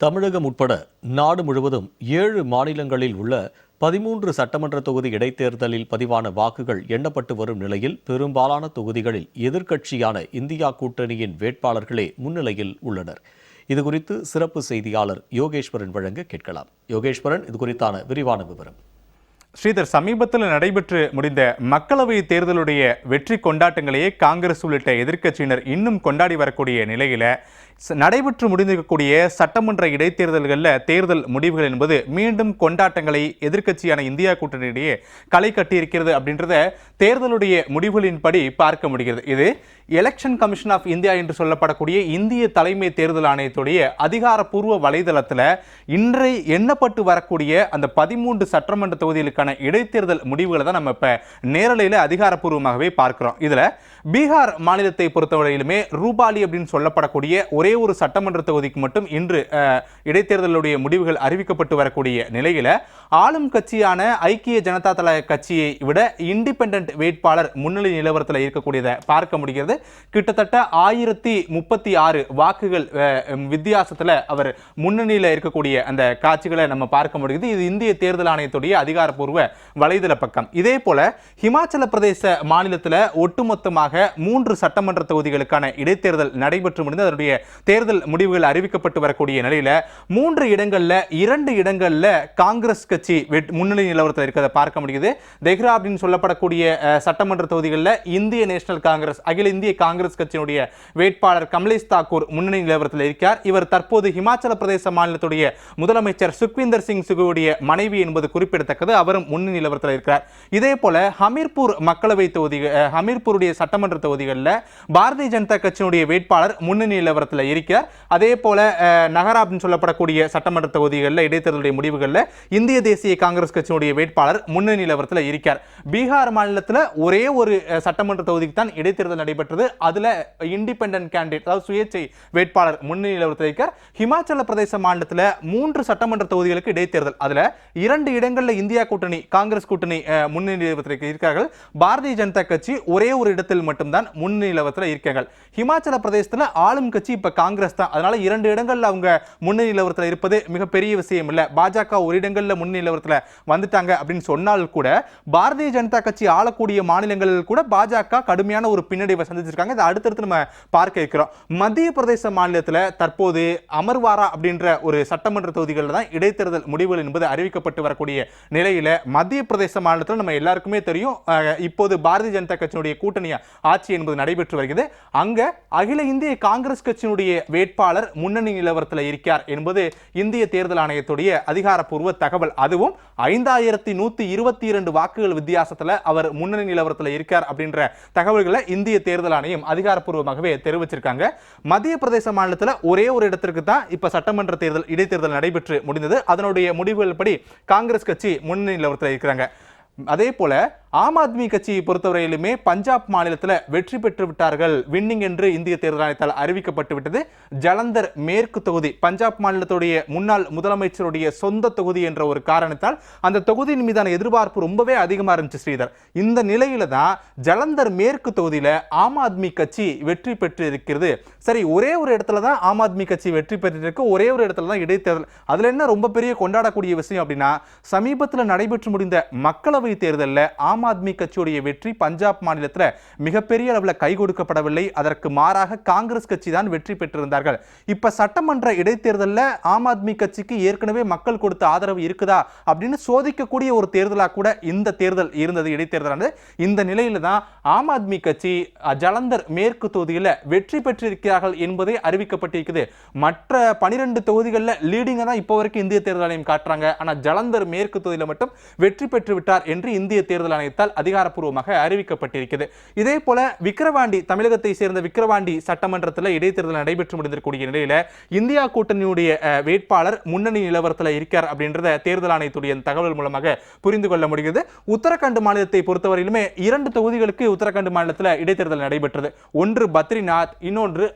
தமிழகம் உட்பட நாடு முழுவதும் 7 மாநிலங்களில் உள்ள 13 சட்டமன்ற தொகுதி இடைத்தேர்தலில் பதிவான வாக்குகள் எண்ணப்பட்டு வரும் நிலையில் பெரும்பாலான தொகுதிகளில் எதிர்க்கட்சியான இந்தியா கூட்டணியின் வேட்பாளர்களே முன்னிலையில் உள்ளனர். இதுகுறித்து சிறப்பு செய்தியாளர் யோகேஸ்வரன் வழங்க கேட்கலாம். யோகேஸ்வரன், இது குறித்தான விரிவான விவரம். ஸ்ரீதர், சமீபத்தில் நடைபெற்று முடிந்த மக்களவை தேர்தலுடைய வெற்றி கொண்டாட்டங்களையே காங்கிரஸ் உள்ளிட்ட எதிர்க்கட்சியினர் இன்னும் கொண்டாடி வரக்கூடிய நிலையில நடைபெற்று முடிந்திருக்கக்கூடிய சட்டமன்ற இடைத்தேர்தல்களில் தேர்தல் முடிவுகள் என்பது மீண்டும் கொண்டாட்டங்களை எதிர்க்கட்சியான இந்தியா கூட்டணியிடையே களை கட்டியிருக்கிறது அப்படின்றத தேர்தலுடைய முடிவுகளின்படி பார்க்க முடிகிறது. இது எலெக்ஷன் கமிஷன் ஆஃப் இந்தியா என்று சொல்லப்படக்கூடிய இந்திய தலைமை தேர்தல் ஆணையத்துடைய அதிகாரப்பூர்வ வலைதளத்தில் இன்றை எண்ணப்பட்டு வரக்கூடிய அந்த 13 சட்டமன்ற தொகுதிகளுக்கான இடைத்தேர்தல் முடிவுகளை தான் நம்ம இப்போ நேரலையில் அதிகாரப்பூர்வமாகவே பார்க்கிறோம். இதில் பீகார் மாநிலத்தை பொறுத்தவரையிலுமே ரூபாலி அப்படின்னு சொல்லப்படக்கூடிய ஒரே ஒரு சட்டமன்ற தொகுதிக்கு மட்டும் இன்று இடைத்தேர்தலுடைய முடிவுகள் அறிவிக்கப்பட்டு வரக்கூடிய நிலையில ஆளும் கட்சியான ஐக்கிய ஜனதா தள கட்சியை விட இண்டிபெண்டன்ட் வேட்பாளர் முன்னிலை நிலவரத்தில் இருக்கக்கூடியதை பார்க்க முடிகிறது. கிட்டத்தட்ட 1036 வாக்குகள் வித்தியாசத்தில் அவர் முன்னணியில் இருக்கக்கூடிய அந்த காட்சிகளை நம்ம பார்க்க முடியுது. இது இந்திய தேர்தல் ஆணையத்துடைய அதிகாரப்பூர்வ வலைதள பக்கம். இதே போல ஹிமாச்சல பிரதேச மாநிலத்தில் ஒட்டுமொத்தமாக 3 சட்டமன்ற தொகுதிகளுக்கான இடைத்தேர்தல் நடைபெற்று முடிந்து அதனுடைய தேர்தல் முடிவுகள் அறிவிக்கப்பட்டு வரக்கூடிய நிலையில 3 இடங்கள்ல 2 இடங்கள்ல காங்கிரஸ் கட்சி முன்னணி நிலவரத்தில் இருக்கிறத பார்க்க முடியுது. தெஹ்ரா அப்படின்னு சொல்லப்படக்கூடிய சட்டமன்ற தொகுதிகளில் இந்திய நேஷனல் காங்கிரஸ், அகில இந்திய காங்கிரஸ் கட்சியினுடைய வேட்பாளர் கமலேஷ் தாக்கூர் முன்னணி நிலவரத்தில் இருக்கிறார். இவர் தற்போது ஹிமாச்சல பிரதேச மாநிலத்துடைய முதலமைச்சர் சுக்விந்தர் சிங் சுகுவுடைய மனைவி என்பது குறிப்பிடத்தக்கது. அவரும் முன்னணி நிலவரத்தில் இருக்கிறார். இதே போல ஹமீர்பூர் மக்களவை தொகுதி, ஹமீர்பூருடைய சட்டமன்ற தொகுதிகளில் பாரதிய ஜனதா கட்சியினுடைய வேட்பாளர் முன்னணி நிலவரத்தில் இருக்கிறார். அதே போல நகரா அப்படின்னு சொல்லப்படக்கூடிய சட்டமன்ற தொகுதிகளில் இடைத்தேர்தலுடைய முடிவுகளில் இந்திய தேசிய காங்கிரஸ் கட்சியினுடைய வேட்பாளர் முன்னணி நிலவரத்தில் இருக்கிறார். பீகார் மாநிலத்தில் ஒரே ஒரு சட்டமன்ற தொகுதிக்கு தான் இடைத்தேர்தல் நடைபெற்றது. அதுல இண்டிபெண்டன்ட் கேண்டிடேட், அதாவது சுயேட்சை வேட்பாளர் முன்னணி நிலவரத்தில் இருக்கிறார். ஹிமாச்சல பிரதேச மாநிலத்தில் 3 சட்டமன்ற தொகுதிகளுக்கு இடைத்தேர்தல். அதுல 2 இடங்களில் இந்தியா கூட்டணி, காங்கிரஸ் கூட்டணி முன்னணி நிலவரத்தில் இருக்கிறார்கள். பாரதிய ஜனதா கட்சி ஒரே ஒரு இடத்தில் மட்டும்தான் முன்னணி நிலவரத்தில் இருக்கிறார்கள். ஹிமாச்சல பிரதேசத்தில் ஆளும் கட்சி இப்ப காங்கிரஸ் தான். அதனால 2 இடங்கள்ல அவங்க முன்னணி நிலவரத்தில் இருப்பது மிகப்பெரிய விஷயம் இல்ல. பாஜக ஒரு இடங்கள்ல முன்னணி நிலவரத்தில் வந்துட்டாங்க அப்படின்னு சொன்னால் கூட பாரதிய ஜனதா கட்சி ஆளக்கூடிய மாநிலங்களில் கூட பாஜக கடுமையான ஒரு பின்னடைவை சந்திச்சிருக்காங்க. இதை அடுத்தடுத்து நம்ம பார்க்க இருக்கிறோம். மத்திய பிரதேச மாநிலத்தில் தற்போது அமர்வாரா அப்படின்ற ஒரு சட்டமன்ற தொகுதிகளில் தான் இடைத்தேர்தல் முடிவுகள் என்பது அறிவிக்கப்பட்டு வரக்கூடிய நிலையில மத்திய பிரதேச மாநிலத்தில் நம்ம எல்லாருக்குமே தெரியும், இப்போது பாரதிய ஜனதா கட்சியினுடைய கூட்டணி ஆட்சி என்பது நடைபெற்று வருகிறது. அங்க அகில இந்திய காங்கிரஸ் கட்சியினுடைய வேட்பாளர் முன்னணி நிலவரத்தில் இருக்கிறார் என்பது இந்திய தேர்தல் ஆணையத்துடைய அதிகாரப்பூர்வ தகவல். அதுவும் 5122 வாக்குகள் வித்தியாசத்தில் அவர் முன்னணி நிலவரத்தில் இருக்கார் அப்படின்ற தகவல்களை இந்திய தேர்தல் ஆணையம் அதிகாரப்பூர்வமாகவே தெரிவிச்சிருக்காங்க. மத்திய பிரதேச மாநிலத்தில் ஒரே ஒரு இடத்திற்கு தான் இப்ப சட்டமன்ற தேர்தல் இடைத்தேர்தல் நடைபெற்று முடிந்தது. அதனுடைய முடிவுகள் படி காங்கிரஸ் கட்சி முன்னணி நிலவரத்தில் இருக்கிறாங்க. அதே போல ஆம் ஆத்மி கட்சியை பொறுத்தவரையிலுமே பஞ்சாப் மாநிலத்தில் வெற்றி பெற்று விட்டார்கள், வின்னிங் என்று இந்திய தேர்தல் ஆணையத்தால் அறிவிக்கப்பட்டு விட்டது. ஜலந்தர் மேற்கு தொகுதி பஞ்சாப் மாநிலத்துடைய முன்னாள் முதலமைச்சருடைய சொந்த தொகுதி என்ற ஒரு காரணத்தால் அந்த தொகுதியின் மீதான எதிர்பார்ப்பு ரொம்பவே அதிகமாக இருந்துச்சு ஸ்ரீதர். இந்த நிலையில தான் ஜலந்தர் மேற்கு தொகுதியில ஆம் ஆத்மி கட்சி வெற்றி பெற்று இருக்கிறது. சரி, ஒரே ஒரு இடத்துல தான் ஆம் ஆத்மி கட்சி வெற்றி பெற்றிருக்கு, ஒரே ஒரு இடத்துல தான் இடைத்தேர்தல். அதுல என்ன ரொம்ப பெரிய கொண்டாடக்கூடிய விஷயம் அப்படின்னா, சமீபத்தில் நடைபெற்று முடிந்த மக்களவை தேர்தலில் ஆம் ஆத்மி கட்சியுடைய வெற்றி பஞ்சாப் மாநிலத்தில் மிகப்பெரிய அளவில் கை கொடுக்கப்படவில்லை. அதற்கு மாறாக காங்கிரஸ் கட்சி தான் வெற்றி பெற்றிருந்தார்கள். இப்ப சட்டமன்ற இடைத்தேர்தலில் ஆம் ஆத்மி கட்சிக்கு ஏற்கனவே மக்கள் கொடுத்த ஆதரவு இருக்குதா அப்படின்னு சோதிக்கக்கூடிய ஒரு தேர்தலாக கூட இந்த தேர்தல் இருந்தது, இடைத்தேர்தலானது. இந்த நிலையில தான் ஆம் ஆத்மி கட்சி ஜலந்தர் மேற்கு தொகுதியில் வெற்றி பெற்றிருக்கிறார்கள் என்பதே அறிவிக்கப்பட்டிருக்குது. மற்ற 12 தொகுதிகளில் லீடிங்கா தான் இப்போ வரைக்கும் இந்திய தேர்தல் ஆணையம் காட்டுறாங்க. ஆனால் ஜலந்தர் மேற்கு தொகுதியில் மட்டும் வெற்றி பெற்று விட்டார் என்று இந்திய தேர்தல் ஆணையத்தால் அதிகாரப்பூர்வமாக அறிவிக்கப்பட்டிருக்கிறது. இதே போல விக்கிரவாண்டி, தமிழகத்தை சேர்ந்த விக்கிரவாண்டி சட்டமன்றத்தில் இடைத்தேர்தல் நடைபெற்று முடிந்திருக்கக்கூடிய நிலையில இந்தியா கூட்டணியுடைய வேட்பாளர் முன்னணி நிலவரத்தில் இருக்கிறார் அப்படின்றத தேர்தல் ஆணையத்துடைய தகவல் மூலமாக புரிந்து கொள்ள முடிகிறது. உத்தரகாண்ட் மாநிலத்தை பொறுத்தவரையிலுமே 2 தொகுதிகளுக்கு உத்தரகாண்ட் மாநிலத்தில் இடைத்தேர்தல் நடைபெற்றது. ஒன்று பத்ரிநாத், இன்னொன்று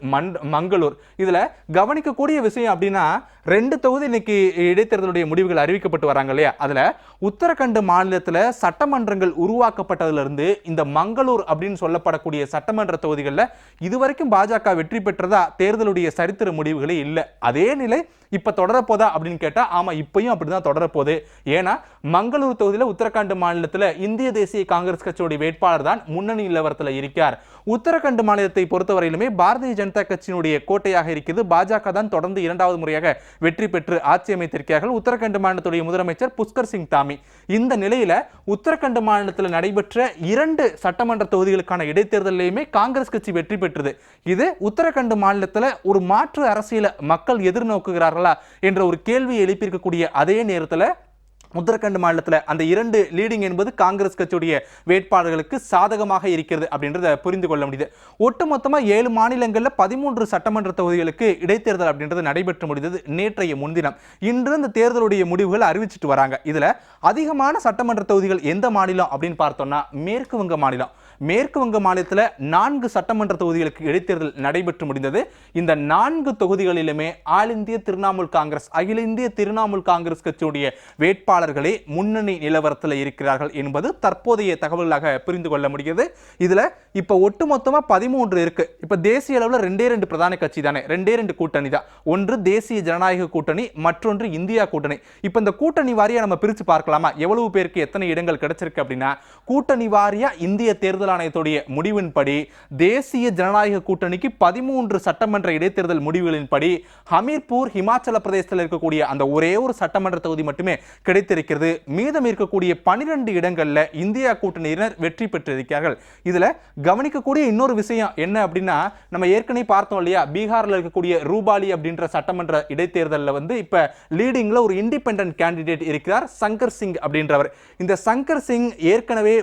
மங்களூர். இதுல கவனிக்கக்கூடிய விஷயம் அப்படின்னா, 2 தொகுதி இன்னைக்கு இடைத்தேர்தலுடைய முடிவுகள் அறிவிக்கப்பட்டு வராங்க இல்லையா, அதுல உத்தரகாண்ட் மாநிலத்தில் சட்டமன்றங்கள் உருவாக்கப்பட்டதிலிருந்து இந்த மங்களூர் அப்படின்னு சொல்லப்படக்கூடிய சட்டமன்ற தொகுதிகளில் இதுவரைக்கும் பாஜக வெற்றி பெற்றதா தேர்தலுடைய சரித்திர முடிவுகளே இல்லை. அதே நிலை இப்ப தொடரப்போதா அப்படின்னு கேட்டா ஆமா, இப்பயும் அப்படிதான் தொடரப்போகுது. ஏன்னா மங்களூர் தொகுதியில் உத்தரகாண்ட் மாநிலத்தில் இந்திய தேசிய காங்கிரஸ் கட்சியுடைய வேட்பாளர் தான் முன்னணி நிலவரத்தில் இருக்கார். உத்தரகாண்ட் மாநிலத்தை பொறுத்தவரையிலுமே பாரதிய ஜனதா கட்சியினுடைய கோட்டையாக இருக்கிறது. பாஜக தான் தொடர்ந்து இரண்டாவது முறையாக வெற்றி பெற்று ஆட்சி அமைத்திருக்கிறார்கள். உத்தரகாண்ட் மாநிலத்துடைய முதலமைச்சர் புஷ்கர் சிங் தாமி. இந்த நிலையில உத்தரகாண்ட் மாநிலத்தில் நடைபெற்ற 2 சட்டமன்ற தொகுதிகளுக்கான இடைத்தேர்தலையுமே காங்கிரஸ் கட்சி வெற்றி பெற்றது. இது உத்தரகாண்ட் மாநிலத்தில் ஒரு மாற்று அரசியலை மக்கள் எதிர்நோக்குகிறார்களா என்ற ஒரு கேள்வியை எழுப்பியிருக்கக்கூடிய அதே நேரத்தில் உத்தரகாண்ட் மாநிலத்தில் அந்த 2 லீடிங் என்பது காங்கிரஸ் கட்சியுடைய வேட்பாளர்களுக்கு சாதகமாக இருக்கிறது அப்படின்றத புரிந்து கொள்ள முடியுது. ஒட்டுமொத்தமா 7 மாநிலங்களில் 13 சட்டமன்ற தொகுதிகளுக்கு இடைத்தேர்தல் அப்படின்றது நடைபெற்று முடிந்தது நேற்றைய முன்தினம். இன்று இந்த தேர்தலுடைய முடிவுகள் அறிவிச்சிட்டு வராங்க. இதுல அதிகமான சட்டமன்ற தொகுதிகள் எந்த மாநிலம் அப்படின்னு பார்த்தோம்னா மேற்கு வங்க மாநிலம். மேற்கு வங்க மாநிலத்தில் 4 சட்டமன்ற தொகுதிகளுக்கு இடைத்தேர்தல் நடைபெற்று முடிந்தது. இந்த 4 தொகுதிகளிலுமே ஆல் இந்திய திரிணாமுல் காங்கிரஸ், அகில இந்திய திரிணாமுல் காங்கிரஸ் கட்சியுடைய வேட்பாளர்களே முன்னணி நிலவரத்தில் இருக்கிறார்கள் என்பது தற்போதைய தகவல்களாக புரிந்து கொள்ள முடிகிறது. இதுல இப்ப ஒட்டுமொத்தமா 13 இருக்கு. இப்ப தேசிய அளவில் 2 பிரதான கட்சி தானே, 2 கூட்டணி தான். ஒன்று தேசிய ஜனநாயக கூட்டணி, மற்றொன்று இந்தியா கூட்டணி. இப்ப இந்த கூட்டணி வாரியா நம்ம பிரிச்சு பார்க்கலாமா, எவ்வளவு பேருக்கு எத்தனை இடங்கள் கிடைச்சிருக்கு அப்படின்னா, கூட்டணி வாரியா இந்திய தேர்தல் ஆணையத்துடைய முடிவின்படி தேசிய ஜனநாயக கூட்டணிக்கு 13 சட்டமன்ற இடைத்தேர்தல் முடிவுகளின்படி ஹமீர்பூர் ஹிமாச்சல பிரதேசத்தில் இருக்கக்கூடிய அந்த ஒரே ஒரு சட்டமன்ற தொகுதி மட்டுமே கிடைத்திருக்கிறது. மீதம் இருக்கக்கூடிய 12 இடங்கள்ல இந்தியா கூட்டணியினர் வெற்றி பெற்றிருக்கிறார்கள். இதுல கவனிக்கக்கூடிய இன்னொரு விஷயம் என்ன அப்படின்னா, நம்ம ஏற்கனவே பார்த்தோம் இல்லையா, பீகார்ல இருக்கக்கூடிய ரூபாலி அப்படின்ற சட்டமன்ற இடைத்தேர்தலில் இப்ப லீடிங்ல ஒரு இண்டிபெண்டன்ட் கேண்டிடேட் இருக்கிறார், சங்கர் சிங் அப்படின்றவர். இந்த சங்கர் சிங் ஏற்கனவே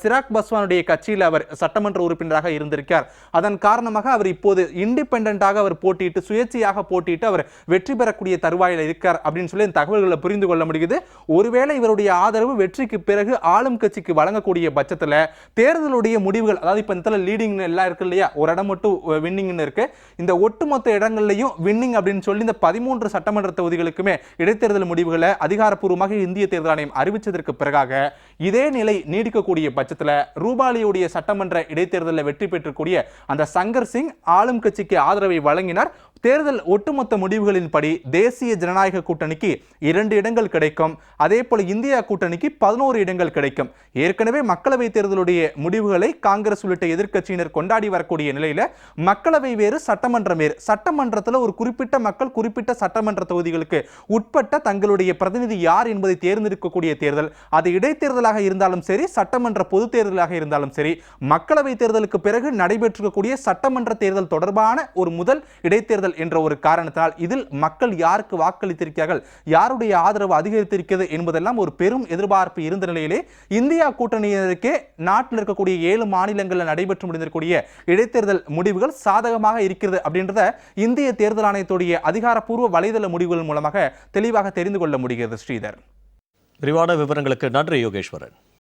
சிராக் பஸ்வான் கட்சியில் அவர் சட்டமன்ற உறுப்பினராக இருந்திருக்கார். அதன் காரணமாக அவர் இப்போது இண்டிபெண்டன்டாக அவர் போட்டியிட்டு சுயேட்சையாக போட்டியிட்டு அவர் வெற்றி பெறக்கூடிய தருவாயில் இருக்கார் அப்படின்னு சொல்லி தகவல்களை புரிந்து கொள்ள முடியுது. ஒருவேளை இவருடைய ஆதரவு வெற்றிக்கு பிறகு ஆளும் கட்சிக்கு வழங்கக்கூடிய பட்சத்தில் தேர்தலுடைய முடிவுகள், அதாவது இப்ப இந்த லீடிங் எல்லாம் இருக்கு இல்லையா, ஒரு இடம் மட்டும் வின்னிங்னு இருக்கு, இந்த ஒட்டுமொத்த இடங்கள்லையும் வின்னிங் அப்படின்னு சொல்லி இந்த 13 சட்டமன்ற தொகுதிகளுக்குமே இடைத்தேர்தல் முடிவுகளை அதிகாரப்பூர்வமாக இந்திய தேர்தல் ஆணையம் அறிவிச்சதற்கு பிறகாக இதே நிலை நீடிக்கக்கூடிய பட்சத்தில் ரூபாலியுடைய சட்டமன்ற இடைத்தேர்தலில் வெற்றி பெற்றக்கூடிய அந்த சங்கர் சிங் ஆளும் கட்சிக்கு ஆதரவை வழங்கினார். தேர்தல் ஒட்டுமொத்த முடிவுகளின்படி தேசிய ஜனநாயக கூட்டணிக்கு 2 இடங்கள் கிடைக்கும். அதே போல இந்தியா கூட்டணிக்கு 11 இடங்கள் கிடைக்கும். ஏற்கனவே மக்களவை தேர்தலுடைய முடிவுகளை காங்கிரஸ் உள்ளிட்ட எதிர்க்கட்சியினர் கொண்டாடி வரக்கூடிய நிலையில மக்களவை வேறு, சட்டமன்றம் வேறு. சட்டமன்றத்தில் ஒரு குறிப்பிட்ட மக்கள் குறிப்பிட்ட சட்டமன்ற தொகுதிகளுக்கு உட்பட்ட தங்களுடைய பிரதிநிதி யார் என்பதை தேர்ந்தெடுக்கக்கூடிய தேர்தல். அது இடைத்தேர்தலாக இருந்தாலும் சரி, சட்டமன்ற பொது தேர்தலாக இருந்தாலும் சரி, மக்களவை தேர்தலுக்கு பிறகு நடைபெற்றிருக்கக்கூடிய சட்டமன்ற தேர்தல் தொடர்பான ஒரு முதல் இடைத்தேர்தல் என்ற ஒரு காரணத்தால் இதில் மக்கள் யாருக்கு வாக்களித்திருக்கிறார்கள், யாருடைய ஆதரவு அதிகரித்திருக்கிறது என்பதெல்லாம் ஒரு பெரும் எதிர்பார்ப்பு இருந்த நிலையிலே இந்தியா கூட்டணியினருக்கே நாட்டில் இருக்கக்கூடிய 7 மாநிலங்களில் நடைபெற்று முடிந்திருக்கக்கூடிய இடைத்தேர்தல் முடிவுகள் சாதகமாக இருக்கிறது அப்படின்றத இந்திய தேர்தல் ஆணையத்துடைய அதிகாரப்பூர்வ வலைதள முடிவுகள் மூலமாக தெளிவாக தெரிந்து கொள்ள முடிகிறது. ஸ்ரீதர், விரிவான விவரங்களுக்கு நன்றி யோகேஸ்வரன்.